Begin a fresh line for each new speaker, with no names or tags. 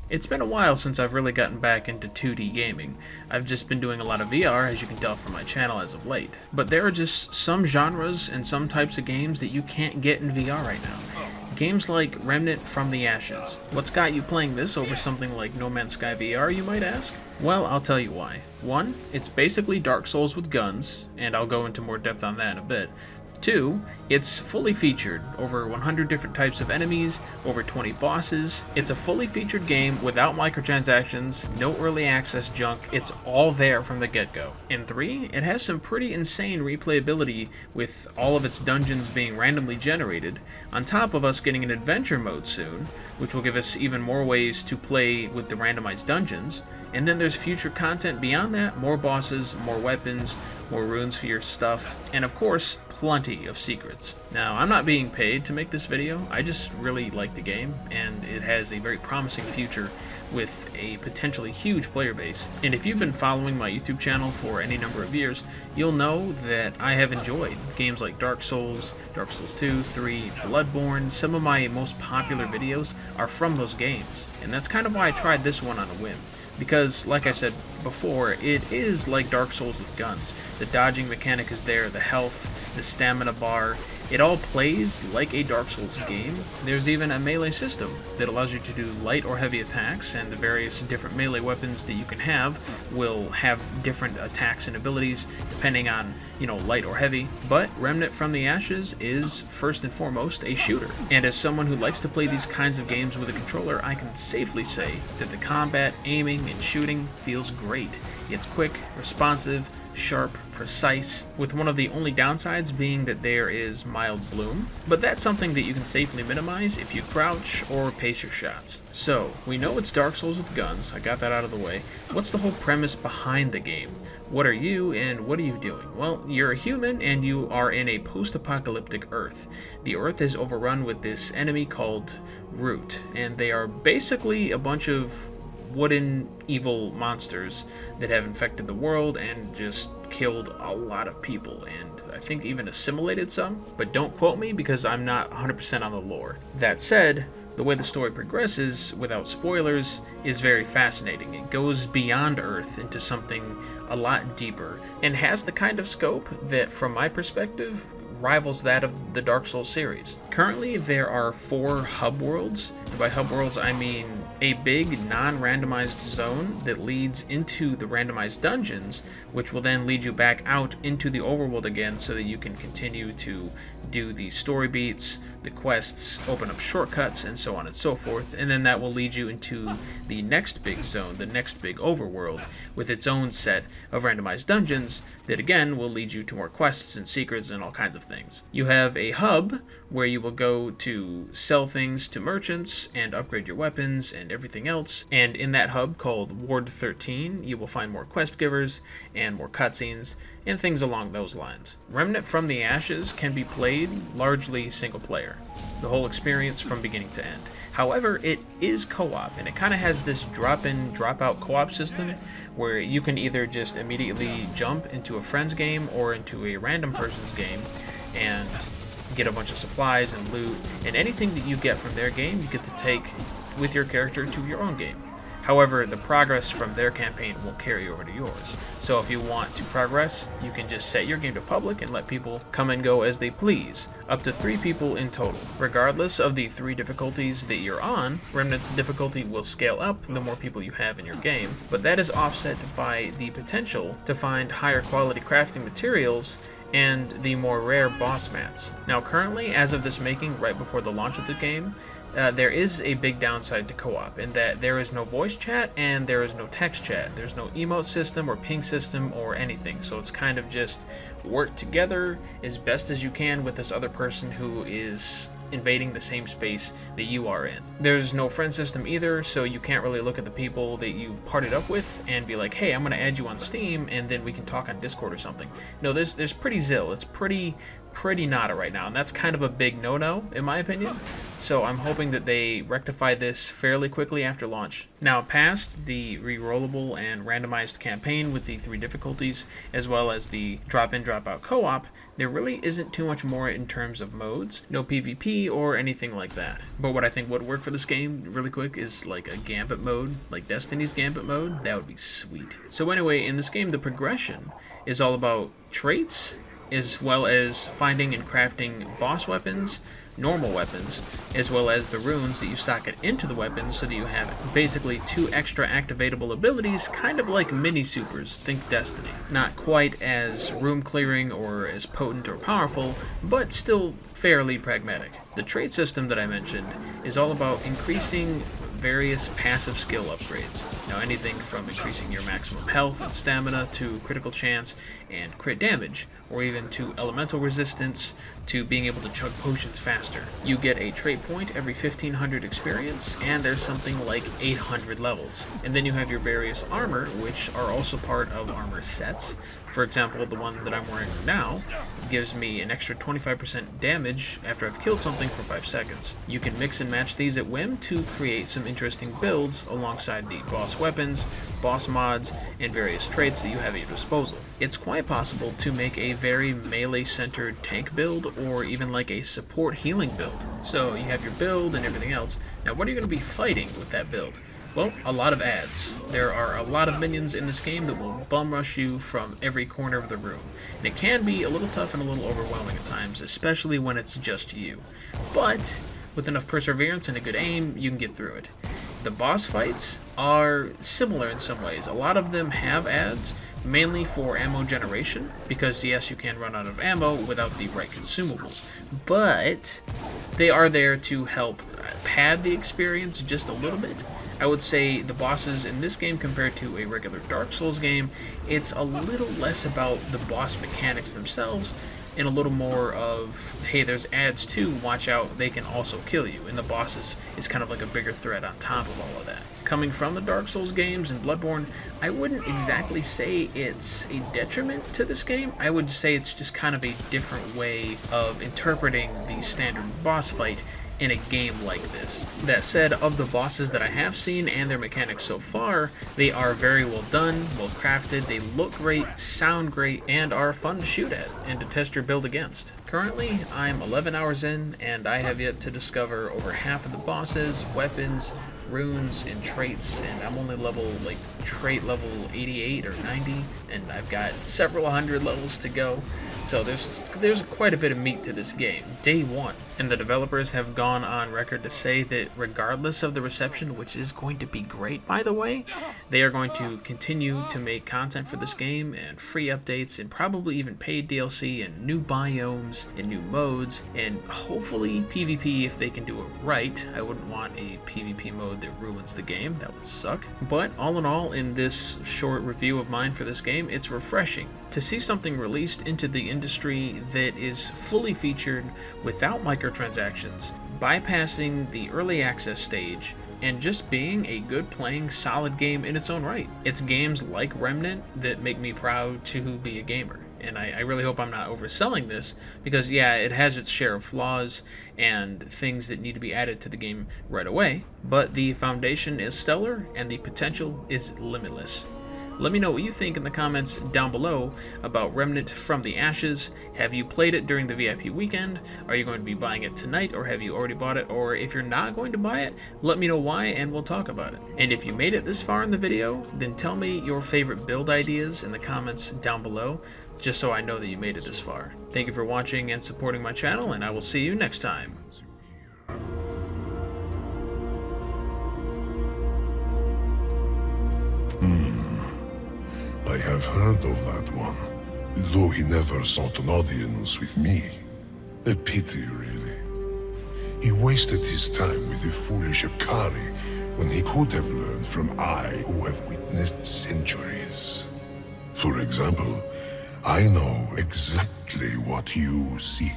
It's been a while since I've really gotten back into 2D gaming. I've just been doing a lot of VR, as you can tell from my channel as of late. But there are just some genres and some types of games that you can't get in VR right now. Games like Remnant from the Ashes. What's got you playing this over something like No Man's Sky VR, you might ask? Well, I'll tell you why. One, it's basically Dark Souls with guns, and I'll go into more depth on that in a bit. Two, it's fully featured, over 100 different types of enemies, over 20 bosses. It's a fully featured game without microtransactions, no early access junk, it's all there from the get-go. And three, it has some pretty insane replayability with all of its dungeons being randomly generated, on top of us getting an adventure mode soon, which will give us even more ways to play with the randomized dungeons. And then there's future content beyond that, more bosses, more weapons, more runes for your stuff, and of course, plenty of secrets. Now, I'm not being paid to make this video, I just really like the game, and it has a very promising future with a potentially huge player base. And if you've been following my YouTube channel for any number of years, you'll know that I have enjoyed games like Dark Souls, Dark Souls 2, 3, Bloodborne. Some of my most popular videos are from those games, and that's kind of why I tried this one on a whim. Because, like I said before, it is like Dark Souls with guns. The dodging mechanic is there, the health, the stamina bar, it all plays like a Dark Souls game. There's even a melee system that allows you to do light or heavy attacks, and the various different melee weapons that you can have will have different attacks and abilities depending on, light or heavy. But Remnant from the Ashes is first and foremost a shooter. And as someone who likes to play these kinds of games with a controller, I can safely say that the combat, aiming, and shooting feels great. It's quick, responsive, sharp, precise, with one of the only downsides being that there is mild bloom, but that's something that you can safely minimize if you crouch or pace your shots. So, we know it's Dark Souls with guns, I got that out of the way. What's the whole premise behind the game? What are you and what are you doing? Well, you're a human and you are in a post-apocalyptic Earth. The Earth is overrun with this enemy called Root, and they are basically a bunch of wooden evil monsters that have infected the world and just killed a lot of people, and I think even assimilated some, but don't quote me because I'm not 100% on the lore. That said, the way the story progresses, without spoilers, is very fascinating. It goes beyond Earth into something a lot deeper, and has the kind of scope that, from my perspective, rivals that of the Dark Souls series. Currently, there are 4 hub worlds, and by hub worlds I mean a big non-randomized zone that leads into the randomized dungeons, which will then lead you back out into the overworld again so that you can continue to do the story beats, the quests, open up shortcuts, and so on and so forth, and then that will lead you into the next big zone, the next big overworld, with its own set of randomized dungeons that again will lead you to more quests and secrets and all kinds of things. You have a hub where you will go to sell things to merchants and upgrade your weapons and everything else, and in that hub called Ward 13 you will find more quest givers and more cutscenes and things along those lines. Remnant from the Ashes can be played largely single player, the whole experience from beginning to end. However, it is co-op, and it kind of has this drop-in, drop-out co-op system where you can either just immediately jump into a friend's game or into a random person's game and get a bunch of supplies and loot, and anything that you get from their game you get to take with your character to your own game. However, the progress from their campaign will carry over to yours. So if you want to progress, you can just set your game to public and let people come and go as they please, up to 3 people in total. Regardless of the 3 difficulties that you're on, Remnant's difficulty will scale up the more people you have in your game, but that is offset by the potential to find higher quality crafting materials and the more rare boss mats. Now currently, as of this making, right before the launch of the game, there is a big downside to co-op in that there is no voice chat and there is no text chat. There's no emote system or ping system or anything, so it's kind of just work together as best as you can with this other person who is invading the same space that you are in. There's no friend system either, so you can't really look at the people that you've partied up with and be like, hey, I'm gonna add you on Steam and then we can talk on Discord or something. No, there's pretty zill. It's pretty pretty nada right now, and that's kind of a big no-no in my opinion. So I'm hoping that they rectify this fairly quickly after launch. Now, past the re-rollable and randomized campaign with the 3 difficulties, as well as the drop-in, drop-out co-op, there really isn't too much more in terms of modes. No PvP or anything like that. But what I think would work for this game, really quick, is like a Gambit mode, like Destiny's Gambit mode. That would be sweet. So anyway, in this game, the progression is all about traits, as well as finding and crafting boss weapons, normal weapons, as well as the runes that you socket into the weapons so that you have basically 2 extra activatable abilities, kind of like mini supers, think Destiny. Not quite as room clearing or as potent or powerful, but still fairly pragmatic. The trait system that I mentioned is all about increasing various passive skill upgrades. Now, anything from increasing your maximum health and stamina to critical chance and crit damage, or even to elemental resistance, to being able to chug potions faster. You get a trait point every 1500 experience, and there's something like 800 levels. And then you have your various armor, which are also part of armor sets. For example, the one that I'm wearing now gives me an extra 25% damage after I've killed something for 5 seconds. You can mix and match these at whim to create some interesting builds alongside the boss weapons, boss mods, and various traits that you have at your disposal. It's quite possible to make a very melee-centered tank build, or even like a support healing build. So you have your build and everything else. Now, what are you going to be fighting with that build? Well, a lot of ads. There are a lot of minions in this game that will bum rush you from every corner of the room. And it can be a little tough and a little overwhelming at times, especially when it's just you. But with enough perseverance and a good aim, you can get through it. The boss fights are similar in some ways. A lot of them have ads, mainly for ammo generation, because yes, you can run out of ammo without the right consumables. But they are there to help pad the experience just a little bit. I would say the bosses in this game compared to a regular Dark Souls game, it's a little less about the boss mechanics themselves and a little more of, hey, there's ads too, watch out, they can also kill you. And the bosses is kind of like a bigger threat on top of all of that. Coming from the Dark Souls games and Bloodborne, I wouldn't exactly say it's a detriment to this game. I would say it's just kind of a different way of interpreting the standard boss fight in a game like this. That said, of the bosses that I have seen and their mechanics so far, they are very well done, well crafted, they look great, sound great, and are fun to shoot at and to test your build against. Currently, I'm 11 hours in, and I have yet to discover over half of the bosses, weapons, runes, and traits, and I'm only trait level 88 or 90, and I've got several hundred levels to go. So there's quite a bit of meat to this game, day one. And the developers have gone on record to say that regardless of the reception, which is going to be great by the way, they are going to continue to make content for this game and free updates and probably even paid DLC and new biomes and new modes and hopefully PvP if they can do it right. I wouldn't want a PvP mode that ruins the game, that would suck. But all in all, in this short review of mine for this game, it's refreshing to see something released into the industry that is fully featured without microtransactions, bypassing the early access stage, and just being a good playing solid game in its own right. It's games like Remnant that make me proud to be a gamer. And I really hope I'm not overselling this, because yeah, it has its share of flaws and things that need to be added to the game right away, but the foundation is stellar and the potential is limitless. Let me know what you think in the comments down below about Remnant from the Ashes. Have you played it during the VIP weekend? Are you going to be buying it tonight, or have you already bought it? Or if you're not going to buy it, let me know why and we'll talk about it. And if you made it this far in the video, then tell me your favorite build ideas in the comments down below, just so I know that you made it this far. Thank you for watching and supporting my channel, and I will see you next time.
I have heard of that one, though he never sought an audience with me. A pity, really. He wasted his time with the foolish Akari when he could have learned from I who have witnessed centuries. For example, I know exactly what you seek.